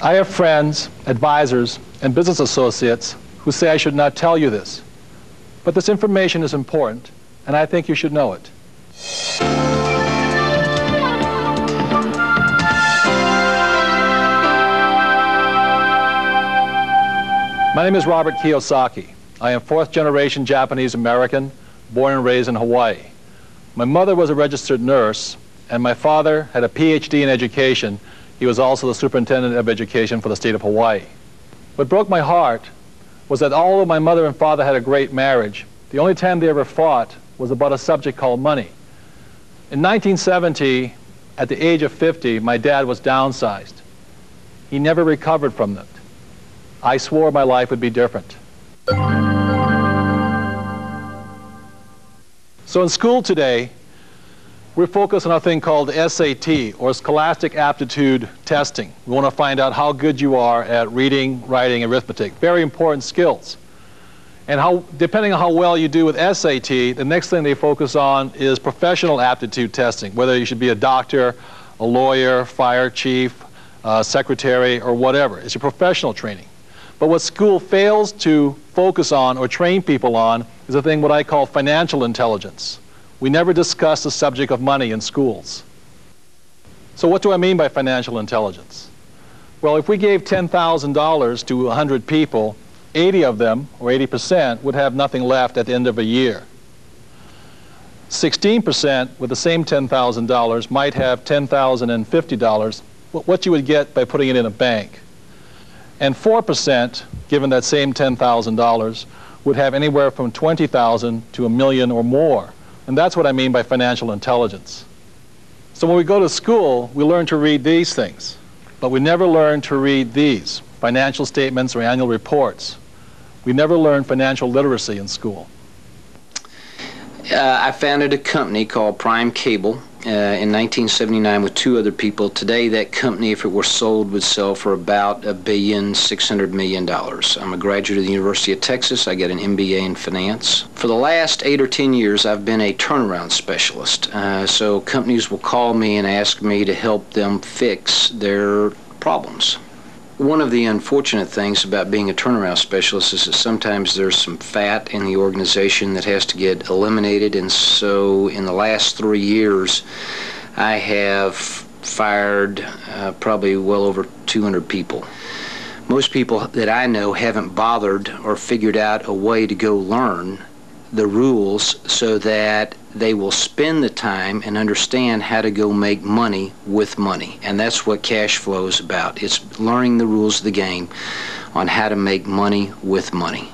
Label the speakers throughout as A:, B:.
A: I have friends, advisors, and business associates who say I should not tell you this. But this information is important, and I think you should know it. My name is Robert Kiyosaki. I am fourth-generation Japanese American, born and raised in Hawaii. My mother was a registered nurse, and my father had a PhD in education. He was also the superintendent of education for the state of Hawaii. What broke my heart was that although my mother and father had a great marriage, the only time they ever fought was about a subject called money. In 1970, at the age of 50, my dad was downsized. He never recovered from that. I swore my life would be different. So in school today, we're focused on a thing called SAT, or Scholastic Aptitude Testing. We want to find out how good you are at reading, writing, arithmetic. Very important skills. And depending on how well you do with SAT, the next thing they focus on is professional aptitude testing, whether you should be a doctor, a lawyer, fire chief, secretary, or whatever. It's your professional training. But what school fails to focus on or train people on is a thing what I call financial intelligence. We never discuss the subject of money in schools. So what do I mean by financial intelligence? Well, if we gave $10,000 to 100 people, 80 of them, or 80%, would have nothing left at the end of a year. 16% with the same $10,000 might have $10,050, what you would get by putting it in a bank. And 4%, given that same $10,000, would have anywhere from $20,000 to $1 million or more. And that's what I mean by financial intelligence. So when we go to school, we learn to read these things, but we never learn to read these, financial statements or annual reports. We never learn financial literacy in school.
B: I founded a company called Prime Cable in 1979 with two other people. Today that company, if it were sold, would sell for about $1,600,000,000. I'm a graduate of the University of Texas. I got an MBA in finance. For the last 8 or 10 years I've been a turnaround specialist. So companies will call me and ask me to help them fix their problems. One of the unfortunate things about being a turnaround specialist is that sometimes there's some fat in the organization that has to get eliminated, and so in the last 3 years I have fired probably well over 200 people. Most people that I know haven't bothered or figured out a way to go learn the rules so that they will spend the time and understand how to go make money with money. And that's what cash flow is about. It's learning the rules of the game on how to make money with money.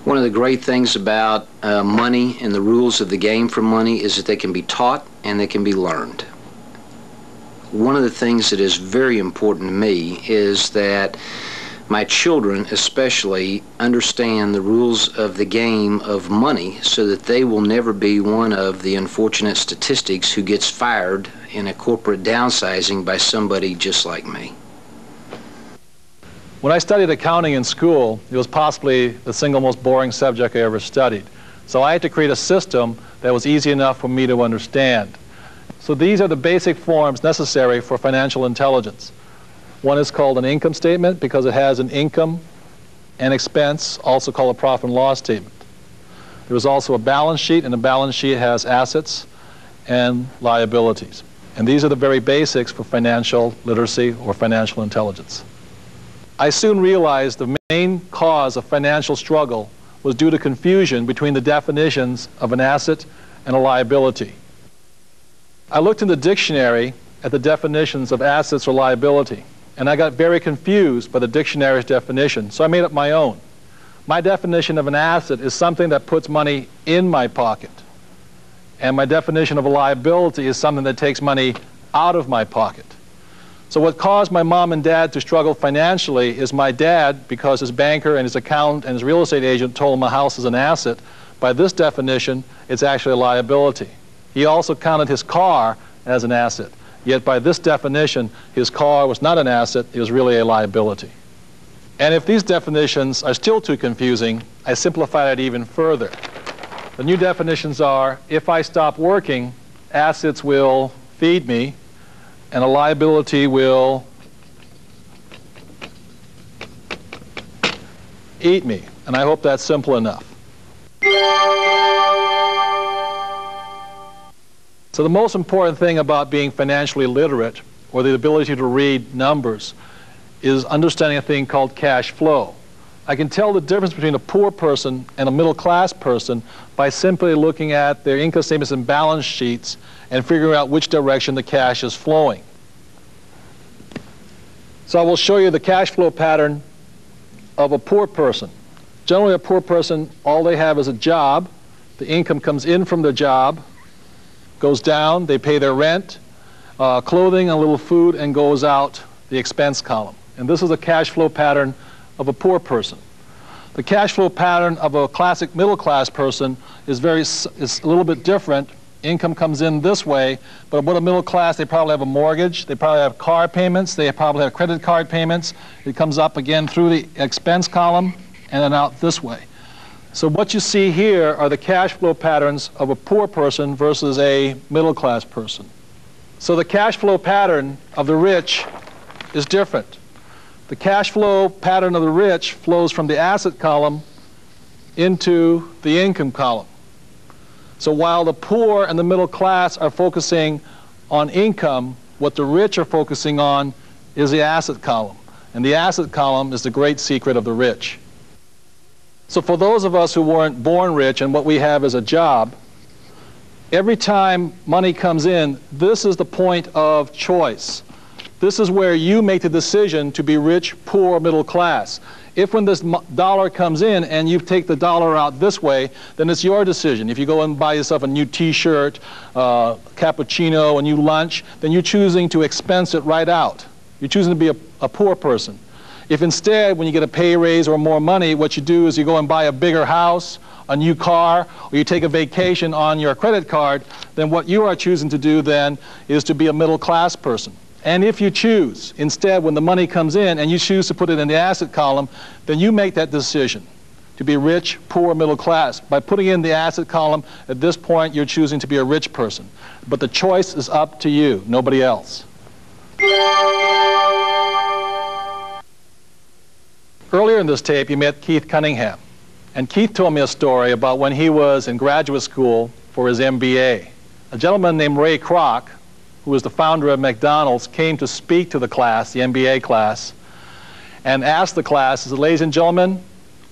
B: One of the great things about money and the rules of the game for money is that they can be taught and they can be learned. One of the things that is very important to me is that my children especially understand the rules of the game of money so that they will never be one of the unfortunate statistics who gets fired in a corporate downsizing by somebody just like me.
A: When I studied accounting in school, it was possibly the single most boring subject I ever studied. So I had to create a system that was easy enough for me to understand. So these are the basic forms necessary for financial intelligence. One is called an income statement because it has an income and expense, also called a profit and loss statement. There is also a balance sheet, and the balance sheet has assets and liabilities. And these are the very basics for financial literacy or financial intelligence. I soon realized the main cause of financial struggle was due to confusion between the definitions of an asset and a liability. I looked in the dictionary at the definitions of assets or liability, and I got very confused by the dictionary's definition, so I made up my own. My definition of an asset is something that puts money in my pocket, and my definition of a liability is something that takes money out of my pocket. So what caused my mom and dad to struggle financially is my dad, because his banker and his accountant and his real estate agent told him a house is an asset, by this definition, it's actually a liability. He also counted his car as an asset. Yet by this definition, his car was not an asset, it was really a liability. And if these definitions are still too confusing, I simplify it even further. The new definitions are, if I stop working, assets will feed me, and a liability will eat me. And I hope that's simple enough. So the most important thing about being financially literate, or the ability to read numbers, is understanding a thing called cash flow. I can tell the difference between a poor person and a middle-class person by simply looking at their income statements and balance sheets and figuring out which direction the cash is flowing. So I will show you the cash flow pattern of a poor person. Generally, a poor person, all they have is a job. The income comes in from their job, goes down, they pay their rent, clothing, a little food, and goes out the expense column. And this is a cash flow pattern of a poor person. The cash flow pattern of a classic middle-class person is a little bit different. Income comes in this way, but what a middle class, they probably have a mortgage, they probably have car payments, they probably have credit card payments. It comes up again through the expense column and then out this way. So what you see here are the cash flow patterns of a poor person versus a middle-class person. So the cash flow pattern of the rich is different. The cash flow pattern of the rich flows from the asset column into the income column. So while the poor and the middle class are focusing on income, what the rich are focusing on is the asset column. And the asset column is the great secret of the rich. So for those of us who weren't born rich and what we have is a job, every time money comes in, this is the point of choice. This is where you make the decision to be rich, poor, middle class. If when this dollar comes in and you take the dollar out this way, then it's your decision. If you go and buy yourself a new t-shirt, cappuccino, a new lunch, then you're choosing to expense it right out. You're choosing to be a poor person. If instead, when you get a pay raise or more money, what you do is you go and buy a bigger house, a new car, or you take a vacation on your credit card, then what you are choosing to do then is to be a middle class person. And if you choose, instead, when the money comes in and you choose to put it in the asset column, then you make that decision to be rich, poor, middle class. By putting in the asset column, at this point, you're choosing to be a rich person. But the choice is up to you, nobody else. Earlier in this tape, you met Keith Cunningham. And Keith told me a story about when he was in graduate school for his MBA. A gentleman named Ray Kroc, who was the founder of McDonald's, came to speak to the class, the MBA class, and asked the class, he said, "Ladies and gentlemen,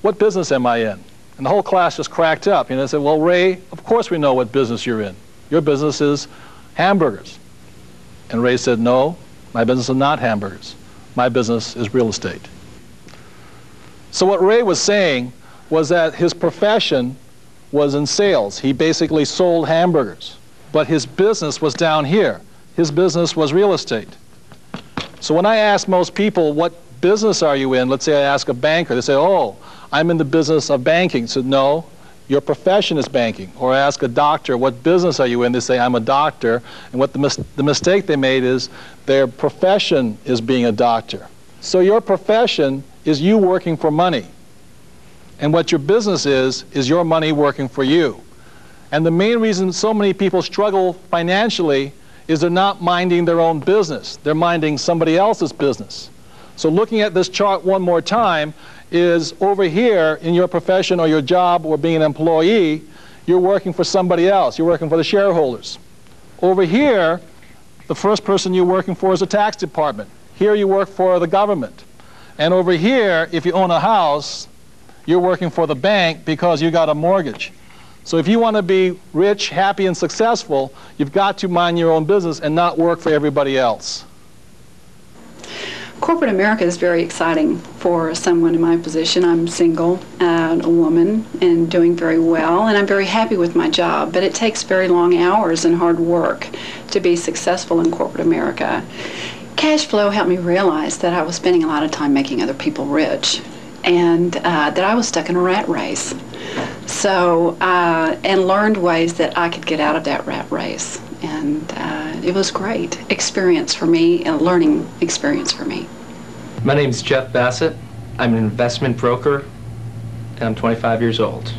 A: what business am I in?" And the whole class just cracked up. And they said, "Well, Ray, of course we know what business you're in. Your business is hamburgers." And Ray said, "No, my business is not hamburgers. My business is real estate." So what Ray was saying was that his profession was in sales. He basically sold hamburgers. But his business was down here. His business was real estate. So when I ask most people, what business are you in? Let's say I ask a banker. They say, "Oh, I'm in the business of banking." So no, your profession is banking. Or I ask a doctor, "What business are you in?" They say, "I'm a doctor." And what the mistake they made is their profession is being a doctor. So your profession is you working for money. And what your business is your money working for you. And the main reason so many people struggle financially is they're not minding their own business. They're minding somebody else's business. So looking at this chart one more time is over here in your profession or your job or being an employee, you're working for somebody else. You're working for the shareholders. Over here, the first person you're working for is the tax department. Here you work for the government. And over here, if you own a house, you're working for the bank because you got a mortgage. So if you want to be rich, happy, and successful, you've got to mind your own business and not work for everybody else.
C: Corporate America is very exciting for someone in my position. I'm single, a woman, and doing very well, and I'm very happy with my job, but it takes very long hours and hard work to be successful in corporate America. Cash flow helped me realize that I was spending a lot of time making other people rich, and that I was stuck in a rat race. So, and learned ways that I could get out of that rat race. And it was great experience for me, a learning experience for me.
D: My name is Jeff Bassett. I'm an investment broker, and I'm 25 years old.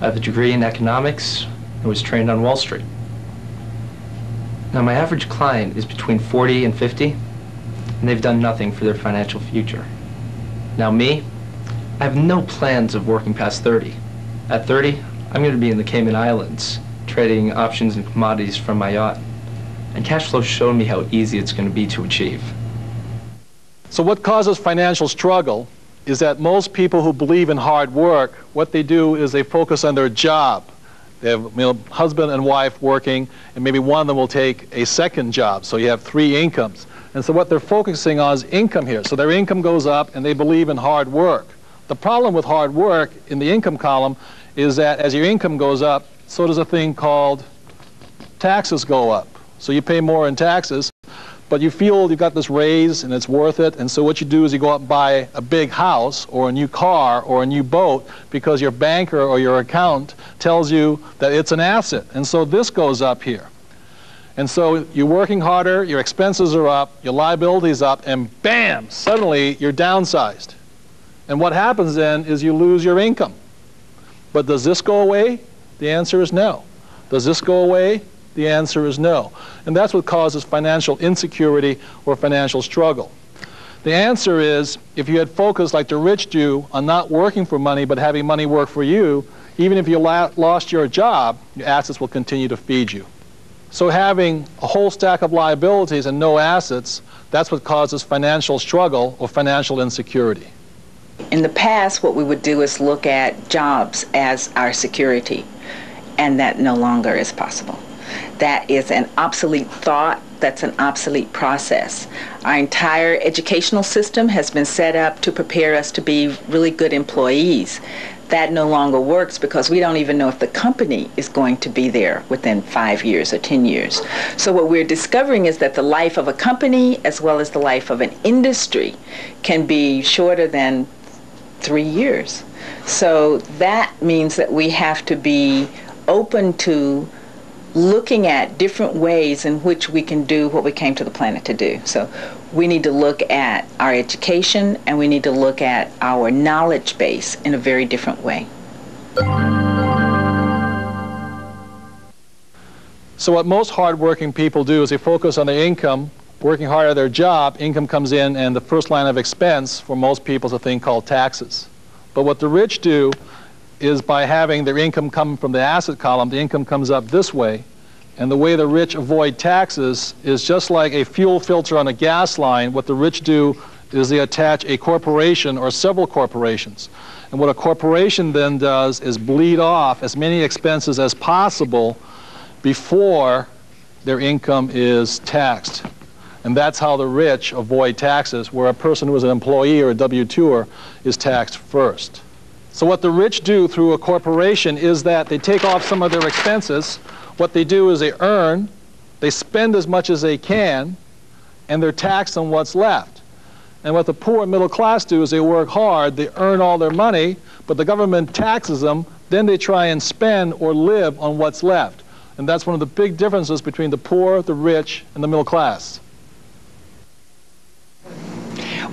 D: I have a degree in economics and was trained on Wall Street. Now, my average client is between 40 and 50, and they've done nothing for their financial future. Now me, I have no plans of working past 30. At 30, I'm going to be in the Cayman Islands, trading options and commodities from my yacht. And cash flow showed me how easy it's going to be to achieve.
A: So what causes financial struggle is that most people who believe in hard work, what they do is they focus on their job. They have, husband and wife working, and maybe one of them will take a second job, so you have 3 incomes. And so what they're focusing on is income here. So their income goes up, and they believe in hard work. The problem with hard work in the income column is that as your income goes up, so does a thing called taxes go up. So you pay more in taxes, but you feel you've got this raise and it's worth it, and so what you do is you go out and buy a big house or a new car or a new boat because your banker or your accountant tells you that it's an asset, and so this goes up here. And so you're working harder, your expenses are up, your liabilities up, and bam, suddenly you're downsized. And what happens then is you lose your income. But does this go away? The answer is no. Does this go away? The answer is no. And that's what causes financial insecurity or financial struggle. The answer is, if you had focused like the rich do on not working for money but having money work for you, even if you lost your job, your assets will continue to feed you. So having a whole stack of liabilities and no assets, that's what causes financial struggle or financial insecurity.
E: In the past, what we would do is look at jobs as our security, and that no longer is possible. That is an obsolete thought. That's an obsolete process. Our entire educational system has been set up to prepare us to be really good employees. That no longer works because we don't even know if the company is going to be there within 5 years or 10 years. So what we're discovering is that the life of a company as well as the life of an industry can be shorter than 3 years. So that means that we have to be open to looking at different ways in which we can do what we came to the planet to do. So we need to look at our education and we need to look at our knowledge base in a very different way.
A: So what most hardworking people do is they focus on their income, working hard at their job, income comes in, and the first line of expense for most people is a thing called taxes. But what the rich do is by having their income come from the asset column, the income comes up this way, and the way the rich avoid taxes is just like a fuel filter on a gas line. What the rich do is they attach a corporation or several corporations. And what a corporation then does is bleed off as many expenses as possible before their income is taxed. And that's how the rich avoid taxes, where a person who is an employee or a W-2er is taxed first. So what the rich do through a corporation is that they take off some of their expenses. What they do is they earn, they spend as much as they can, and they're taxed on what's left. And what the poor and middle class do is they work hard, they earn all their money, but the government taxes them, then they try and spend or live on what's left. And that's one of the big differences between the poor, the rich, and the middle class.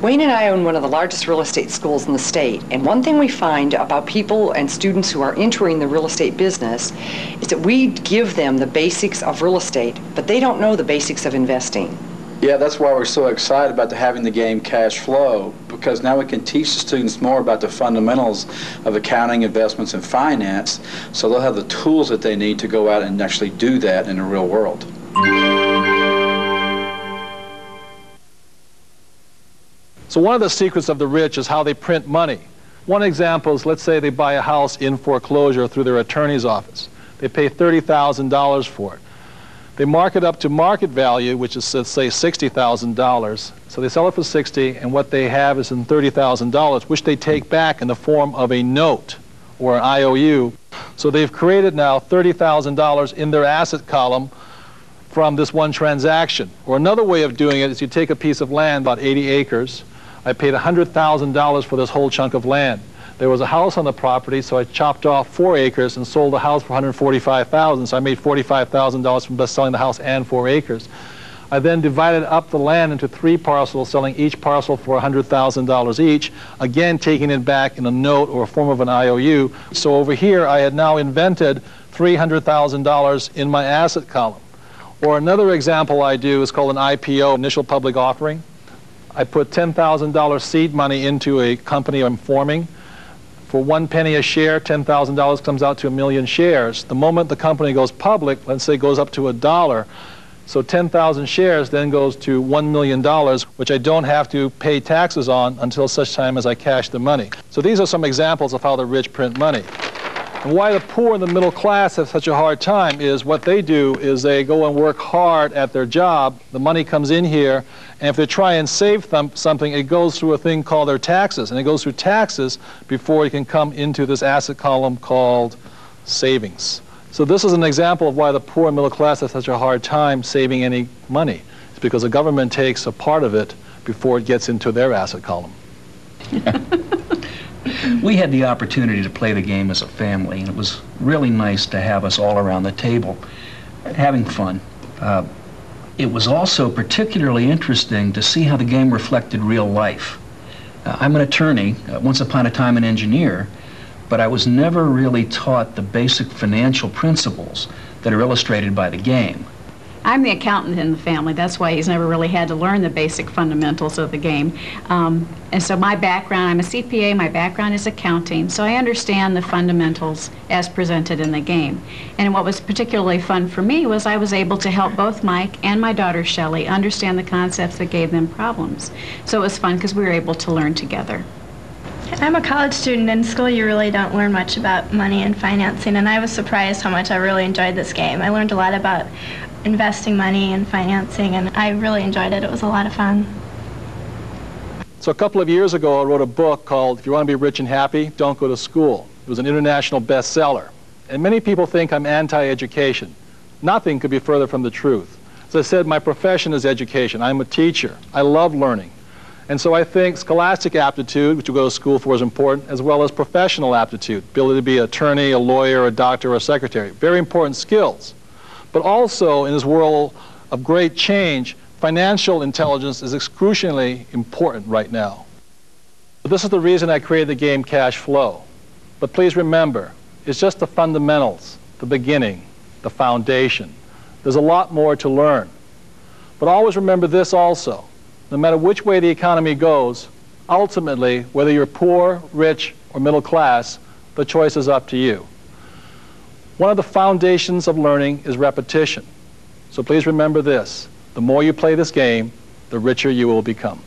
F: Wayne and I own one of the largest real estate schools in the state, and one thing we find about people and students who are entering the real estate business is that we give them the basics of real estate, but they don't know the basics of investing.
G: Yeah, that's why we're so excited about having the game Cash Flow, because now we can teach the students more about the fundamentals of accounting, investments, and finance, so they'll have the tools that they need to go out and actually do that in the real world.
A: So one of the secrets of the rich is how they print money. One example is, let's say they buy a house in foreclosure through their attorney's office. They pay $30,000 for it. They mark it up to market value, which is, let's say, $60,000. So they sell it for $60,000, and what they have is in $30,000, which they take back in the form of a note or an IOU. So they've created now $30,000 in their asset column from this one transaction. Or another way of doing it is you take a piece of land, about 80 acres. I paid $100,000 for this whole chunk of land. There was a house on the property, so I chopped off 4 acres and sold the house for $145,000. So I made $45,000 from both selling the house and 4 acres. I then divided up the land into 3 parcels, selling each parcel for $100,000 each, again taking it back in a note or a form of an IOU. So over here I had now invented $300,000 in my asset column. Or another example I do is called an IPO, initial public offering. I put $10,000 seed money into a company I'm forming. For 1 penny a share, $10,000 comes out to 1 million shares. The moment the company goes public, let's say goes up to $1, so 10,000 shares then goes to $1 million, which I don't have to pay taxes on until such time as I cash the money. So these are some examples of how the rich print money. And why the poor and the middle class have such a hard time is what they do is they go and work hard at their job. The money comes in here, and if they try and save something, it goes through a thing called their taxes. And it goes through taxes before it can come into this asset column called savings. So this is an example of why the poor and middle class have such a hard time saving any money. It's because the government takes a part of it before it gets into their asset column.
H: We had the opportunity to play the game as a family, and it was really nice to have us all around the table having fun. It was also particularly interesting to see how the game reflected real life. I'm an attorney, once upon a time an engineer, but I was never really taught the basic financial principles that are illustrated by the game.
I: I'm the accountant in the family. That's why he's never really had to learn the basic fundamentals of the game. And so my background, I'm a CPA, my background is accounting, so I understand the fundamentals as presented in the game. And what was particularly fun for me was I was able to help both Mike and my daughter Shelley understand the concepts that gave them problems. So it was fun because we were able to learn together.
J: I'm a college student. In school you really don't learn much about money and financing, and I was surprised how much I really enjoyed this game. I learned a lot about investing money and financing, and I really enjoyed it. It was a lot of fun.
A: So a couple of years ago I wrote a book called If You Want to Be Rich and Happy, Don't Go to School. It was an international bestseller. And many people think I'm anti-education. Nothing could be further from the truth. As I said, my profession is education. I'm a teacher. I love learning. And so I think scholastic aptitude, which you go to school for, is important, as well as professional aptitude, ability to be an attorney, a lawyer, a doctor, or a secretary. Very important skills. But also, in this world of great change, financial intelligence is excruciatingly important right now. But this is the reason I created the game Cash Flow. But please remember, it's just the fundamentals, the beginning, the foundation. There's a lot more to learn. But always remember this also. No matter which way the economy goes, ultimately, whether you're poor, rich, or middle class, the choice is up to you. One of the foundations of learning is repetition. So please remember this. The more you play this game, the richer you will become.